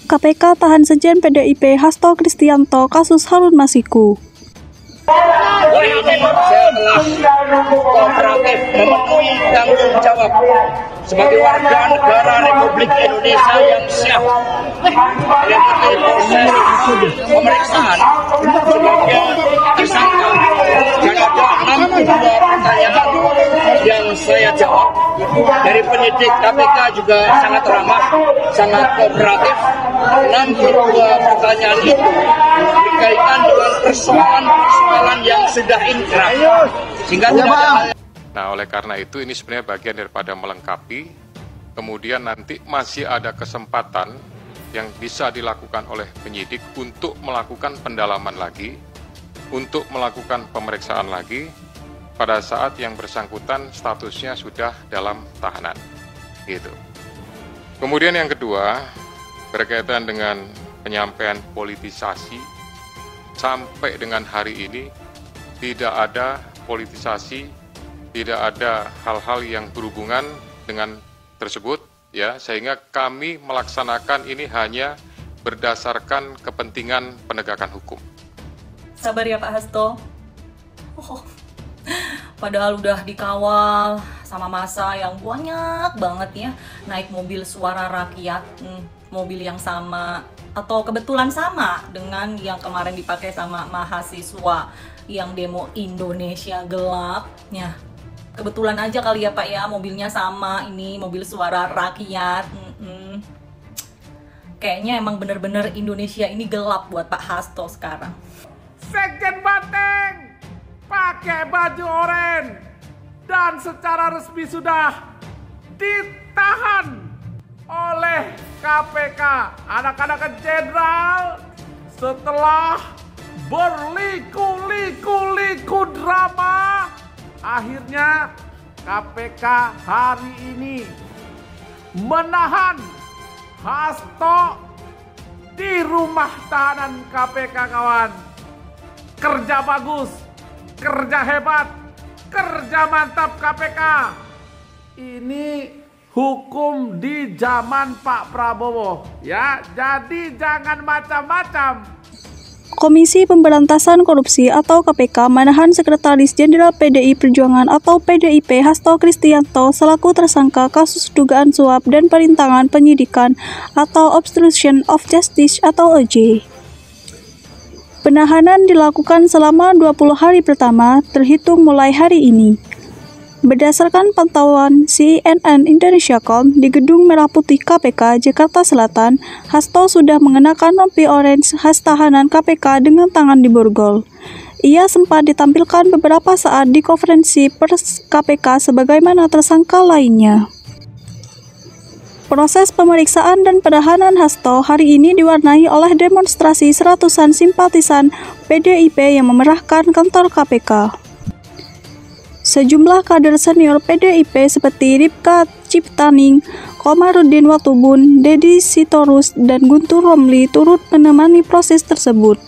KPK tahan Sekjen PDIP Hasto Kristianto kasus Harun Masiku. Setelah kooperatif memenuhi tanggung jawab sebagai warga negara Republik Indonesia yang siap mengikuti proses pemeriksaan sebagai tersangka, dan ada 62 pertanyaan yang saya jawab dari penyidik KPK juga sangat ramah, sangat kooperatif. 62 pertanyaan itu berkaitan dengan persoalan yang sudah inkrah, sehingga tidak ada hal. Nah, oleh karena itu ini sebenarnya bagian daripada melengkapi. Kemudian nanti masih ada kesempatan yang bisa dilakukan oleh penyidik untuk melakukan pendalaman lagi, untuk melakukan pemeriksaan lagi pada saat yang bersangkutan statusnya sudah dalam tahanan. Gitu. Kemudian yang kedua, berkaitan dengan penyampaian politisasi, sampai dengan hari ini tidak ada politisasi, tidak ada hal-hal yang berhubungan dengan tersebut, ya, sehingga kami melaksanakan ini hanya berdasarkan kepentingan penegakan hukum. Sabar ya Pak Hasto. Padahal udah dikawal sama massa yang banyak banget ya, naik mobil suara rakyat, mobil yang sama atau kebetulan sama dengan yang kemarin dipakai sama mahasiswa yang demo Indonesia gelap ya. Kebetulan aja kali ya Pak ya, mobilnya sama, ini mobil suara rakyat. Kayaknya emang bener-bener Indonesia ini gelap buat Pak Hasto sekarang. Sekjen Banteng pakai baju oranye dan secara resmi sudah ditahan oleh KPK. Anak-anak jenderal setelah berliku-liku drama, akhirnya KPK hari ini menahan Hasto di rumah tahanan KPK, kawan. Kerja bagus, kerja hebat, kerja mantap KPK. Ini hukum di zaman Pak Prabowo ya, jadi jangan macam-macam. Komisi Pemberantasan Korupsi atau KPK menahan Sekretaris Jenderal PDI Perjuangan atau PDIP Hasto Kristianto selaku tersangka kasus dugaan suap dan perintangan penyidikan atau obstruction of justice atau OJ. Penahanan dilakukan selama 20 hari pertama terhitung mulai hari ini. Berdasarkan pantauan CNN Indonesia.com di Gedung Merah Putih KPK Jakarta Selatan, Hasto sudah mengenakan rompi orange khas tahanan KPK dengan tangan diborgol. Ia sempat ditampilkan beberapa saat di konferensi pers KPK sebagaimana tersangka lainnya. Proses pemeriksaan dan penahanan Hasto hari ini diwarnai oleh demonstrasi seratusan simpatisan PDIP yang memerahkan kantor KPK. Sejumlah kader senior PDIP seperti Ripka Ciptaning, Komarudin Watubun, Deddy Sitorus, dan Guntur Romli turut menemani proses tersebut.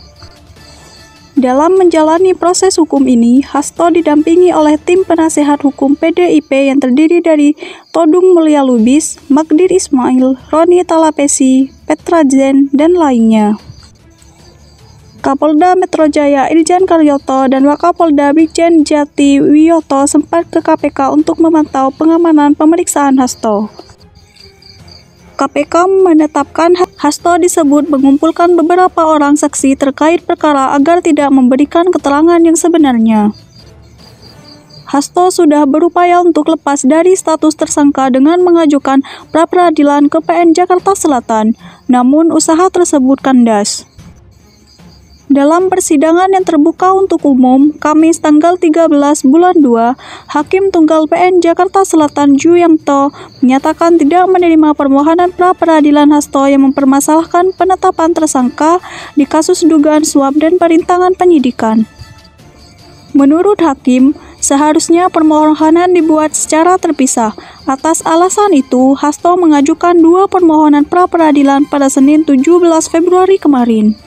Dalam menjalani proses hukum ini, Hasto didampingi oleh tim penasehat hukum PDIP yang terdiri dari Todung Mulia Lubis, Magdir Ismail, Roni Talapesi, Petra Zen, dan lainnya. Kapolda Metro Jaya Irjen Karyoto dan Wakapolda Brigjen Jati Wiyoto sempat ke KPK untuk memantau pengamanan pemeriksaan Hasto. KPK menetapkan Hasto disebut mengumpulkan beberapa orang saksi terkait perkara agar tidak memberikan keterangan yang sebenarnya. Hasto sudah berupaya untuk lepas dari status tersangka dengan mengajukan pra-peradilan ke PN Jakarta Selatan, namun usaha tersebut kandas. Dalam persidangan yang terbuka untuk umum, Kamis tanggal 13 bulan 2, Hakim Tunggal PN Jakarta Selatan Ju Yamto menyatakan tidak menerima permohonan pra-peradilan Hasto yang mempermasalahkan penetapan tersangka di kasus dugaan suap dan perintangan penyidikan. Menurut Hakim, seharusnya permohonan dibuat secara terpisah. Atas alasan itu, Hasto mengajukan 2 permohonan pra-peradilan pada Senin 17 Februari kemarin.